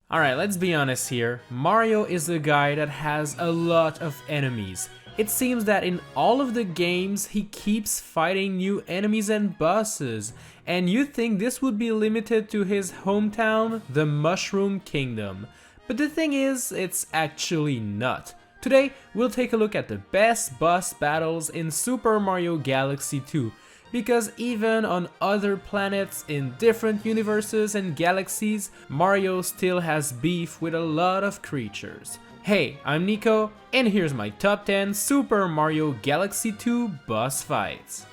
Alright, let's be honest here. Mario is a guy that has a lot of enemies. It seems that in all of the games he keeps fighting new enemies and bosses, and you'd think this would be limited to his hometown, the Mushroom Kingdom. But the thing is, it's actually not. Today, we'll take a look at the best boss battles in Super Mario Galaxy 2, because even on other planets in different universes and galaxies, Mario still has beef with a lot of creatures. Hey, I'm Nico, and here's my top 10 Super Mario Galaxy 2 boss fights.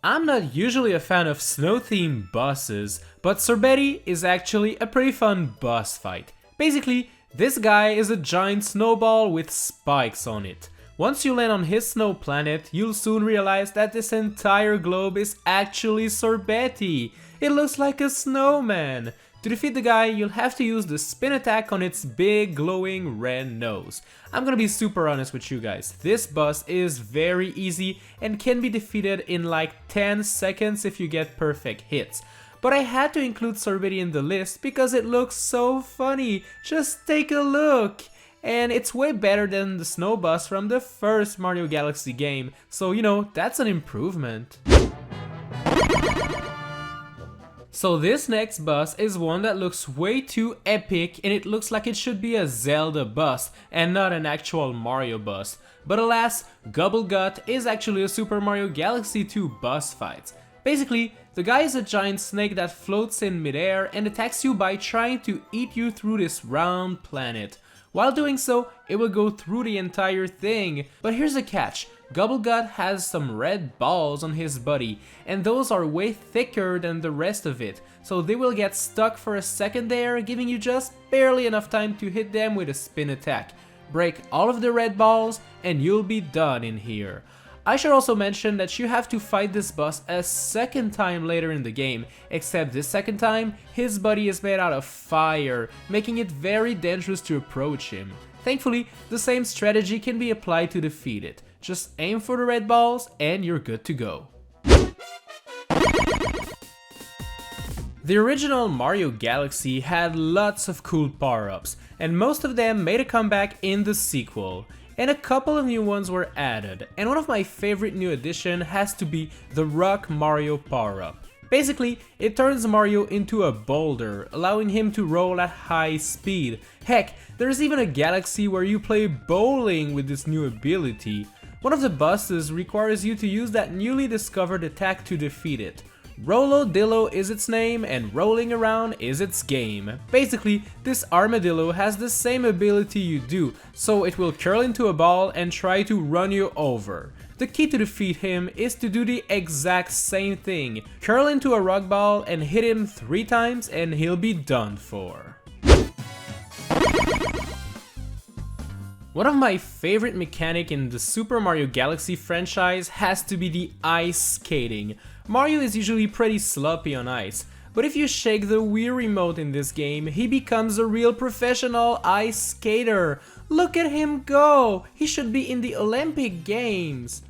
I'm not usually a fan of snow-themed bosses, but Sorbeti is actually a pretty fun boss fight. Basically, this guy is a giant snowball with spikes on it. Once you land on his snow planet, you'll soon realize that this entire globe is actually Sorbeti. It looks like a snowman. To defeat the guy, you'll have to use the spin attack on its big glowing red nose. I'm gonna be super honest with you guys, this boss is very easy and can be defeated in like 10 seconds if you get perfect hits. But I had to include Sorbeti in the list because it looks so funny, just take a look! And it's way better than the snow boss from the first Mario Galaxy game, so you know, that's an improvement. So this next boss is one that looks way too epic, and it looks like it should be a Zelda boss and not an actual Mario boss. But alas, Nicobbq is actually a Super Mario Galaxy 2 boss fight. Basically, the guy is a giant snake that floats in midair and attacks you by trying to eat you through this round planet. While doing so, it will go through the entire thing. But here's a catch. Nicobbq has some red balls on his body, and those are way thicker than the rest of it, so they will get stuck for a second there, giving you just barely enough time to hit them with a spin attack. Break all of the red balls, and you'll be done in here. I should also mention that you have to fight this boss a second time later in the game, except this second time, his body is made out of fire, making it very dangerous to approach him. Thankfully, the same strategy can be applied to defeat it. Just aim for the red balls and you're good to go. The original Mario Galaxy had lots of cool power-ups, and most of them made a comeback in the sequel. And a couple of new ones were added, and one of my favorite new addition has to be the Rock Mario power-up. Basically, it turns Mario into a boulder, allowing him to roll at high speed. Heck, there's even a galaxy where you play bowling with this new ability. One of the bosses requires you to use that newly discovered attack to defeat it. Rollo-Dillo is its name, and rolling around is its game. Basically, this armadillo has the same ability you do, so it will curl into a ball and try to run you over. The key to defeat him is to do the exact same thing. Curl into a rock ball and hit him 3 times and he'll be done for. One of my favorite mechanics in the Super Mario Galaxy franchise has to be the ice skating. Mario is usually pretty sloppy on ice, but if you shake the Wii remote in this game, he becomes a real professional ice skater. Look at him go! He should be in the Olympic Games.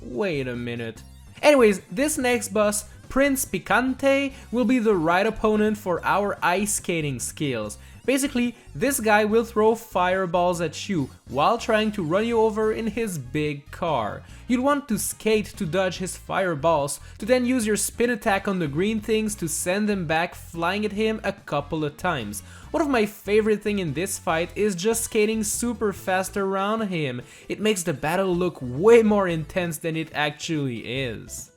Wait a minute. Anyways, this next boss, Prince Picante, will be the right opponent for our ice skating skills. Basically, this guy will throw fireballs at you while trying to run you over in his big car. You'll want to skate to dodge his fireballs, to then use your spin attack on the green things to send them back flying at him a couple of times. One of my favorite things in this fight is just skating super fast around him. It makes the battle look way more intense than it actually is.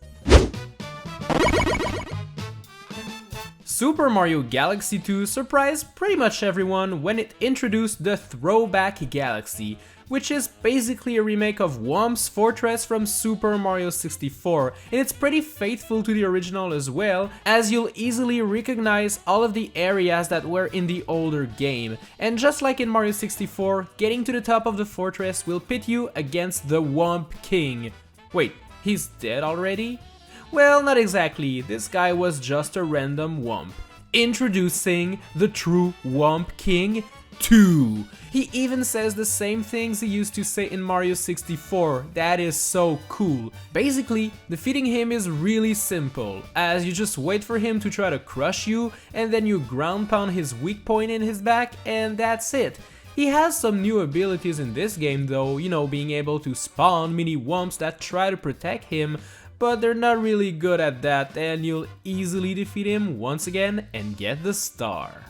Super Mario Galaxy 2 surprised pretty much everyone when it introduced the Throwback Galaxy, which is basically a remake of Whomp's Fortress from Super Mario 64, and it's pretty faithful to the original as well, as you'll easily recognize all of the areas that were in the older game. And just like in Mario 64, getting to the top of the fortress will pit you against the Whomp King. Wait, he's dead already? Well, not exactly, this guy was just a random Whomp. Introducing the true Whomp King, 2. He even says the same things he used to say in Mario 64, that is so cool. Basically, defeating him is really simple, as you just wait for him to try to crush you, and then you ground pound his weak point in his back, and that's it. He has some new abilities in this game though, you know, being able to spawn mini whomps that try to protect him, but they're not really good at that, and you'll easily defeat him once again and get the star.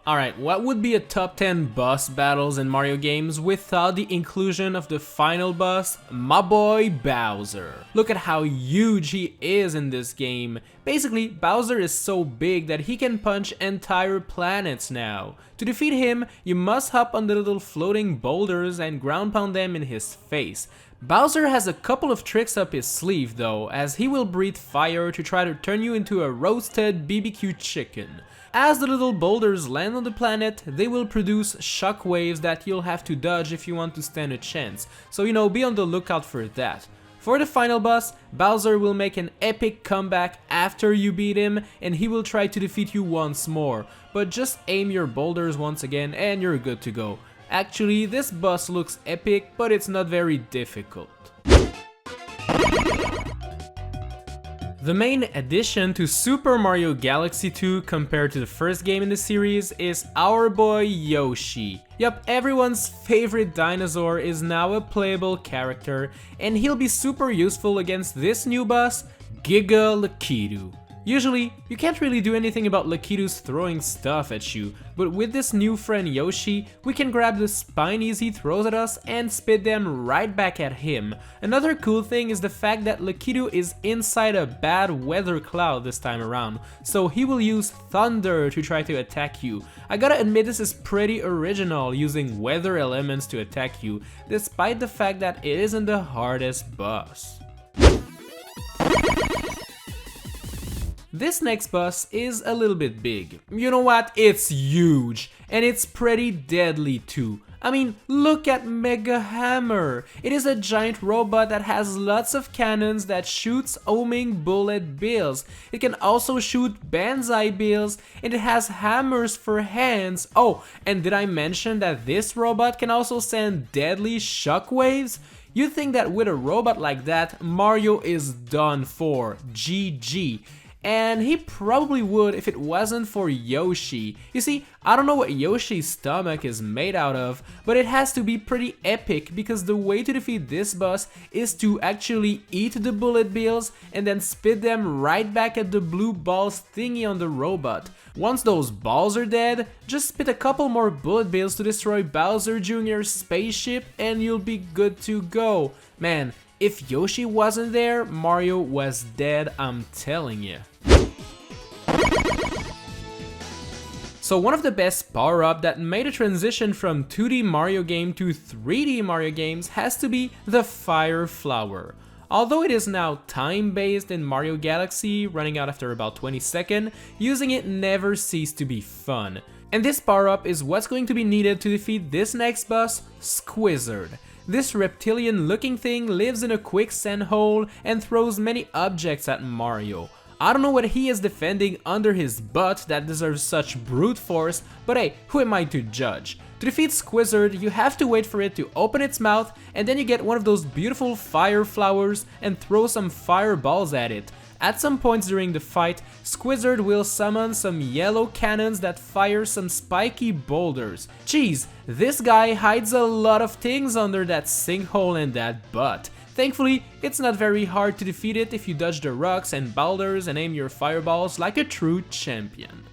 Alright, what would be a top 10 boss battles in Mario games without the inclusion of the final boss, my boy Bowser? Look at how huge he is in this game. Basically, Bowser is so big that he can punch entire planets now. To defeat him, you must hop on the little floating boulders and ground pound them in his face. Bowser has a couple of tricks up his sleeve though, as he will breathe fire to try to turn you into a roasted BBQ chicken. As the little boulders land on the planet, they will produce shockwaves that you'll have to dodge if you want to stand a chance, so you know, be on the lookout for that. For the final boss, Bowser will make an epic comeback after you beat him, and he will try to defeat you once more, but just aim your boulders once again and you're good to go. Actually, this boss looks epic, but it's not very difficult. The main addition to Super Mario Galaxy 2 compared to the first game in the series is our boy Yoshi. Yup, everyone's favorite dinosaur is now a playable character, and he'll be super useful against this new boss, Digga-Leg. Usually, you can't really do anything about Lakitu's throwing stuff at you, but with this new friend Yoshi, we can grab the spinies he throws at us and spit them right back at him. Another cool thing is the fact that Lakitu is inside a bad weather cloud this time around, so he will use thunder to try to attack you. I gotta admit, this is pretty original, using weather elements to attack you, despite the fact that it isn't the hardest boss. This next boss is a little bit big. You know what? It's huge, and it's pretty deadly too. I mean, look at Megahammer. It is a giant robot that has lots of cannons that shoots homing bullet bills. It can also shoot banzai bills, and it has hammers for hands. Oh, and did I mention that this robot can also send deadly shockwaves? You'd think that with a robot like that, Mario is done for. GG. And he probably would if it wasn't for Yoshi. You see, I don't know what Yoshi's stomach is made out of, but it has to be pretty epic, because the way to defeat this boss is to actually eat the bullet bills and then spit them right back at the blue balls thingy on the robot. Once those balls are dead, just spit a couple more bullet bills to destroy Bowser Jr.'s spaceship and you'll be good to go. Man, if Yoshi wasn't there, Mario was dead, I'm telling you. So one of the best power-up that made a transition from 2D Mario game to 3D Mario games has to be the Fire Flower. Although it is now time-based in Mario Galaxy, running out after about 20 seconds, using it never ceased to be fun. And this power-up is what's going to be needed to defeat this next boss, Squizzard. This reptilian looking thing lives in a quicksand hole and throws many objects at Mario. I don't know what he is defending under his butt that deserves such brute force, but hey, who am I to judge? To defeat Squizzard, you have to wait for it to open its mouth, and then you get one of those beautiful fire flowers and throw some fireballs at it. At some points during the fight, Squizzard will summon some yellow cannons that fire some spiky boulders. Jeez, this guy hides a lot of things under that sinkhole and that butt. Thankfully, it's not very hard to defeat it if you dodge the rocks and boulders and aim your fireballs like a true champion.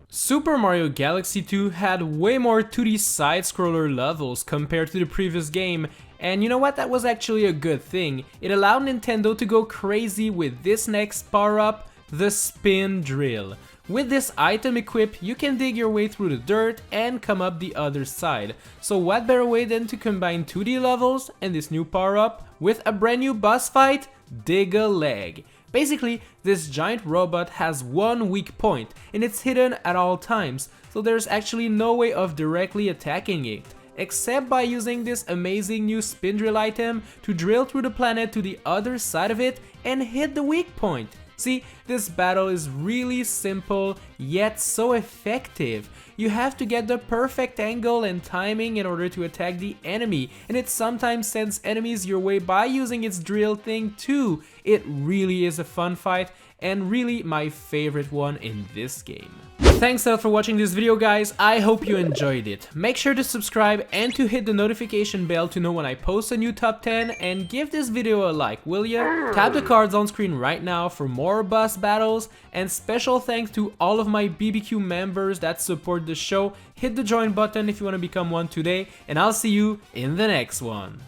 Super Mario Galaxy 2 had way more 2D side-scroller levels compared to the previous game, and you know what, that was actually a good thing. It allowed Nintendo to go crazy with this next power-up, the Spin Drill. With this item equipped, you can dig your way through the dirt and come up the other side. So what better way than to combine 2D levels and this new power-up with a brand new boss fight, Digga-Leg. Basically, this giant robot has one weak point and it's hidden at all times, so there's actually no way of directly attacking it, except by using this amazing new spin drill item to drill through the planet to the other side of it and hit the weak point. See, this battle is really simple, yet so effective. You have to get the perfect angle and timing in order to attack the enemy, and it sometimes sends enemies your way by using its drill thing too. It really is a fun fight, and really my favorite one in this game. Thanks a lot for watching this video, guys. I hope you enjoyed it. Make sure to subscribe and to hit the notification bell to know when I post a new top 10, and give this video a like, will ya? Tap the cards on screen right now for more boss battles, and special thanks to all of my BBQ members that support the show. Hit the join button if you want to become one today, and I'll see you in the next one.